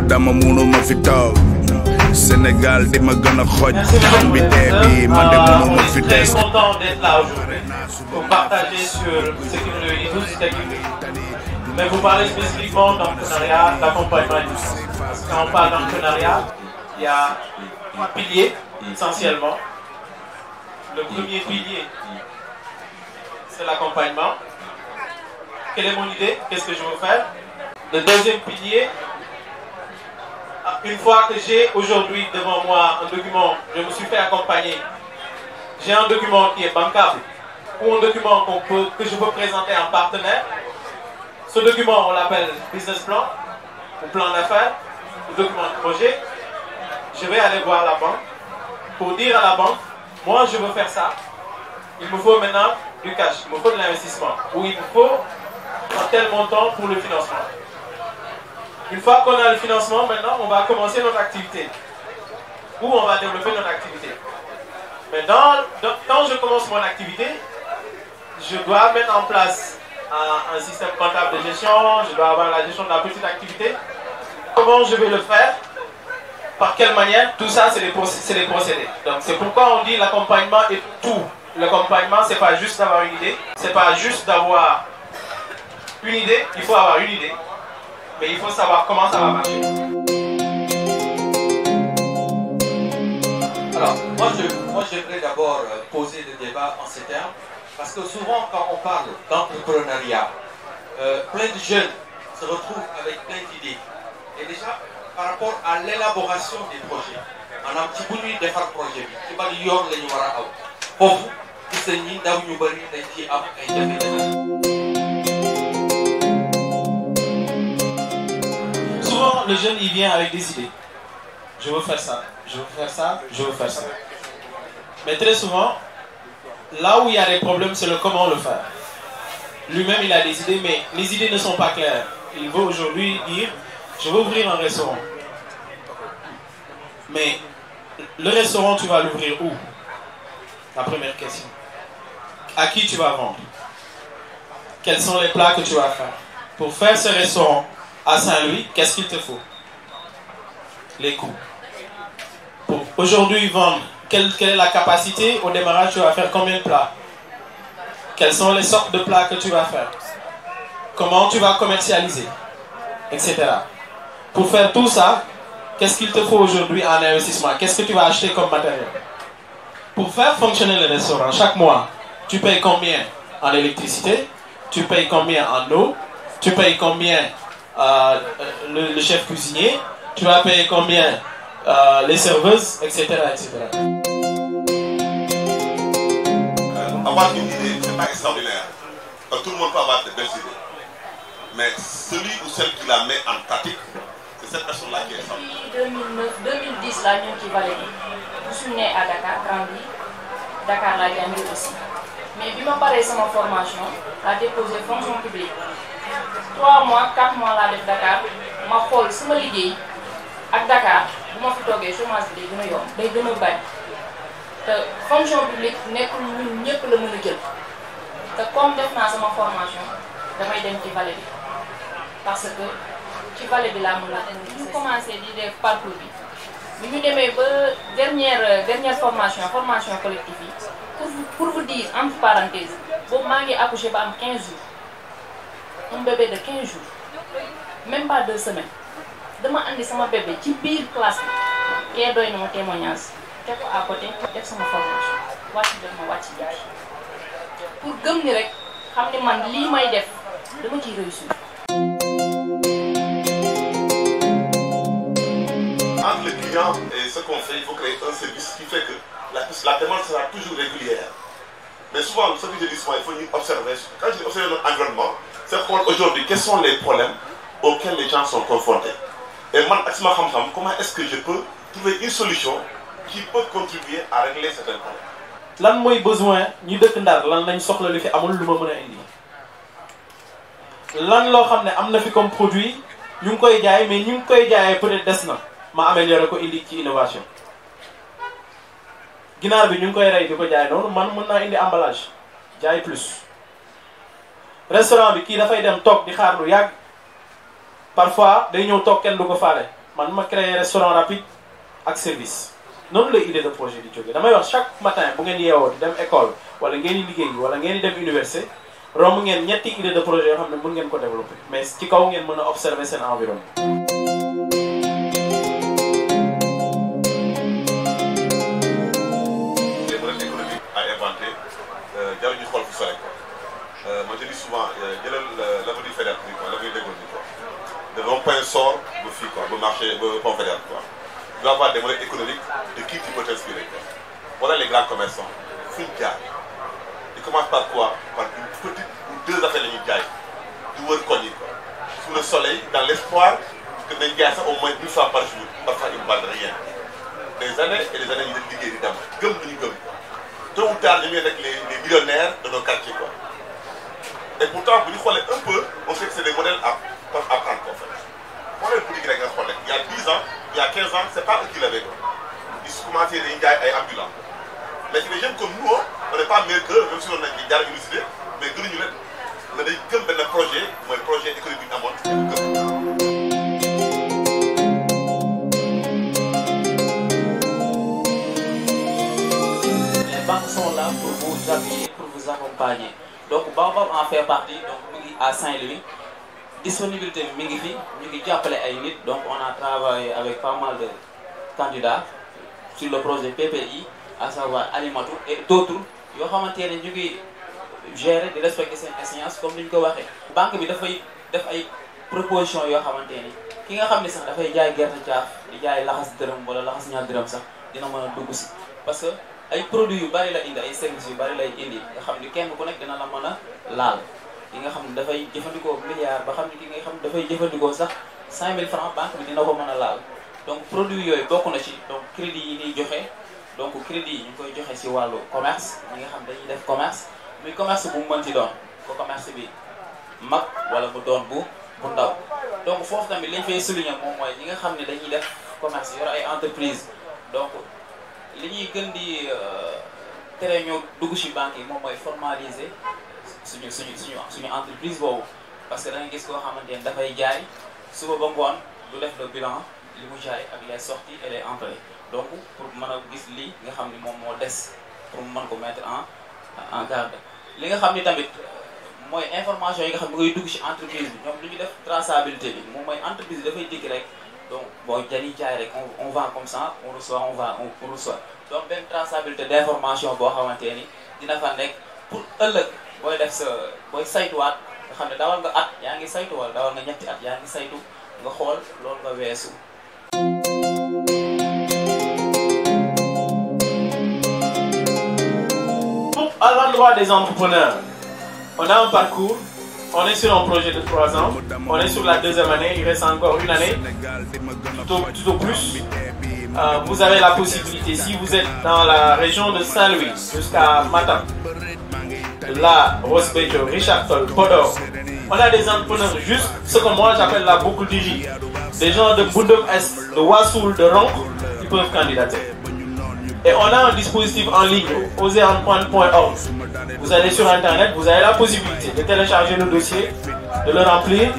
dama mënuma fi toog Sénégal di ma gën a xoj bi tee bi man de mënuma fi des. Je suis très content d'être là aujourd'hui pour partager sur ce qui nous réunit tous techniquement. Mais vous parlez spécifiquement d'entrepreneuriat, d'accompagnement et tout ça. Parce que quand on parle d'entrepreneuriat, il y a 3 piliers essentiellement. Le premier pilier, c'est l'accompagnement. Quelle est mon idée? Qu'est-ce que je veux faire? Le deuxième pilier, une fois que j'ai aujourd'hui devant moi un document, je me suis fait accompagner. J'ai un document qui est bancable ou un document que je peux présenter en partenaire. Ce document, on l'appelle business plan ou plan d'affaires, ou document de projet. Je vais aller voir la banque pour dire à la banque, moi je veux faire ça. Il me faut maintenant du cash, il me faut de l'investissement ou il me faut un tel montant pour le financement. Une fois qu'on a le financement, maintenant on va commencer notre activité ou on va développer notre activité. Mais quand je commence mon activité, je dois mettre en place un système comptable de gestion, je dois avoir la gestion de la petite activité. Comment je vais le faire? Par quelle manière? Tout ça, c'est des procédés. Donc c'est pourquoi on dit l'accompagnement est tout. L'accompagnement, c'est pas juste d'avoir une idée, c'est pas juste d'avoir une idée, il faut avoir une idée, mais il faut savoir comment ça va marcher. Alors, moi j'aimerais d'abord poser le débat en ces termes, parce que souvent quand on parle d'entrepreneuriat, plein de jeunes se retrouvent avec plein d'idées. Et déjà, par rapport à l'élaboration des projets, on a un petit peu de faire projet. Tu vas dire que nous avons souvent, le jeune il vient avec des idées. Je veux faire ça, je veux faire ça, je veux faire ça. Mais très souvent, là où il y a des problèmes, c'est le comment le faire. Lui-même, il a des idées, mais les idées ne sont pas claires. Il veut aujourd'hui dire, je veux ouvrir un restaurant. Mais le restaurant, tu vas l'ouvrir où? La première question. À qui tu vas vendre? Quels sont les plats que tu vas faire? Pour faire ce restaurant à Saint-Louis, qu'est-ce qu'il te faut? Les coûts. Pour aujourd'hui vendre, quelle est la capacité? Au démarrage, tu vas faire combien de plats? Quelles sont les sortes de plats que tu vas faire? Comment tu vas commercialiser? Etc. Pour faire tout ça, qu'est-ce qu'il te faut aujourd'hui en investissement? Qu'est-ce que tu vas acheter comme matériel? Pour faire fonctionner le restaurant, chaque mois, tu payes combien en électricité? Tu payes combien en eau? Tu payes combien le chef cuisinier? Tu vas payer combien les serveuses, etc. etc. Avoir une idée, ce n'est pas extraordinaire. Tout le monde peut avoir de belles idées. Mais celui ou celle qui la met en pratique, c'est cette personne-là qui est extraordinaire. 2010, là, nous qui valons. Je suis né à Dakar, grandi. Dakar, là, j'ai aussi. Mais quand je suis ma formation, j'ai déposé fonction publique. 3 mois, 4 mois là de Dakar, je suis allé à Dakar. Je suis allé à chômage de la fonction publique n'est pas le monde. Comme je fais ma formation, je vais aller dans Vallée. Parce que ci Vallée bi laa mën a ñu commencé di def parcours bi ñu demee ba dernière formation collective yi pour vous dire entre parenthèses boobu maa ngi accouché ba am 15 jours un bébé de 15 jours même pas 2 semaines dama andi sama bébé ci biir classe bi kee doy na ma témoignage te ko à côté def sama formation wàcc def ma wàcc jaay pour gëm ni rek xam ni man lii may def dama ciy réussir. Entre le client et ce qu'on fait, il faut créer un service qui fait que la demande sera toujours régulière. Mais souvent, ce que je dis souvent, il faut observer. Quand je observe notre environnement, c'est pour aujourd'hui, quels sont les problèmes auxquels les gens sont confrontés. Et moi, comment est-ce que je peux trouver une solution qui peut contribuer à régler certains problèmes. Lan moy besoin ñu dëkk Ndar lan lañ soxla lu fi amul lu ma mën a indi lan loo xam ne am na fi comme produit ñu ngi koy jaay mais ñu ngi koy jaayee peut-être des na ma améliorer ko indi ci innovation ginaar bi ñu ngi koy rey di ko jaay noonu man mën naa indi emballage jaay plus restaurant bi kii dafay dem toog di xaar lu yàgg parfois day ñëw toog kenn du ko faale man ma créé restaurant rapide ak service noonu la idée de projet di jógee damay wax chaque matin bu ngeen yeewoo di dem école wala ngeen di liggéey wala ngeen di dem université romb ngeen ñetti idée de projet yoo xam ne mën ngeen ko développer mais ci kaw ngeen mën a observer seen environnement. les modèles économiques à inventer jarul ñu xool fu sore quoi moi je dis souvent jëlal l'avenue Faidherbe bi quoi l'avenue Lagos bi quoi de rond-point sort ba fii quoi ba marché ba pont Faidherbe quoi. Il doit y avoir des modèles économiques de qui tu peux t'inspirer. Voilà les grands commerçants. Funjaï. Ils commencent par quoi? Par une petite ou deux affaires de Nidjaï. Du word cogné. Sous le soleil, dans l'espoir que les gars ça au moins 1 fois par jour. Parfois ils ne battent rien. Des années et des années, ils ont ligué des dames. Comme nous, comme. Tôt ou tard, ils viennent avec les millionnaires de nos quartiers. Quoi. Et pourtant, vous nous voyez un peu, on sait que c'est des modèles à apprendre. En fait. Voilà le politique il y a 10 ans, il y a 15 ans, c'est pas eux qui l'avaient. Ils commençaient à ambulants. Mais c'est des jeunes comme nous, on n'est pas meilleurs qu'eux, même si on a des gars universités, mais nous, on a des projets, un projet économique à monter. Les banques sont là pour vous appuyer, pour vous accompagner. Donc, Baobab en fait partie, donc à Saint-Louis. Disponibilité Mingifi, donc on a travaillé avec pas mal de candidats sur le projet PPI, à savoir Alimatou et d'autres. Ils ont gérer de respecter ces échéances comme nous l'avons dit. La banque a fait des propositions qui ont fait ça, il y a des parce que les produits, les services, yi nga xam ne dafay jëfandikoo milliard ba xam ne ki nga xam ne dafay jëfandikoo sax 5000 francs banque bi dina ko mën a laal donc produit yooyu bokk na ci donc crédit yi ñuy joxe donc crédit yi ñu koy joxe ci wàllu commerce ñi nga xam dañuy def commerce muy commerce bu mu mënti doon ko commerce bi mag wala mu doon bu ndaw donc foofu tamit liñ fay souligner moom mooy ñi nga xam ne dañuy def commerce yor ay entreprise donc li ñuy gën di tere ñoo dugg ci banque yi moom mooy formaliser suñu entreprise boobu parce que da nga gis koo xamante ne dafay jaay suba ba ngoon du def le bilan li mu jaay ak les sorties et les entrées donc pour mën a gis lii nga xam ni moom moo des pour mu mën ko mettre en garde li nga xam ni tamit mooy information yi nga xam ne ngay dugg ci entreprise bi ñoom lu ñu def traçabilité bi moom mooy entreprise bi dafay dikk rek donc boo dañuy jaay rek on vend comme ça on reçoit on reçoit donc benn traçabilité d'information boo xamante ni dina fa nekk pour ëllëg booy def sa booy saytuwaat nga xam ne dawal nga at yaa ngi saytu wala dawal nga ñetti at yaa ngi saytu nga xool loolu nga weesu. À l'endroit des entrepreneurs, on a un parcours, on est sur un projet de 3 ans, on est sur la 2e année, il reste encore 1 année, tout au plus. Vous avez la possibilité, si vous êtes dans la région de Saint-Louis jusqu'à Matam, là, Rosbejo, Richard Toll, Podor, on a des entrepreneurs juste ce que moi j'appelle la boucle du J. Des gens de Boundom Est, de Wassoul, de Ronk, qui peuvent candidater. Et on a un dispositif en ligne, oserenprendre.org. Vous allez sur internet, vous avez la possibilité de télécharger le dossier, de le remplir,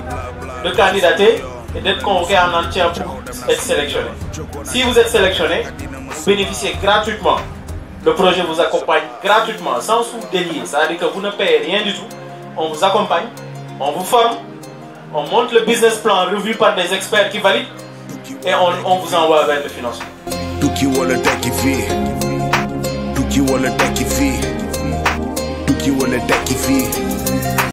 de candidater et d'être convoqué en entretien pour être sélectionné. Si vous êtes sélectionné, vous bénéficiez gratuitement. Le projet vous accompagne gratuitement, sans sous délier. Ça veut dire que vous ne payez rien du tout. On vous accompagne, on vous forme, on monte le business plan revu par des experts qui valident et on vous envoie vers le financement. Tukki wala tekki fii tukki wala tekki fii tukki wala tekki fii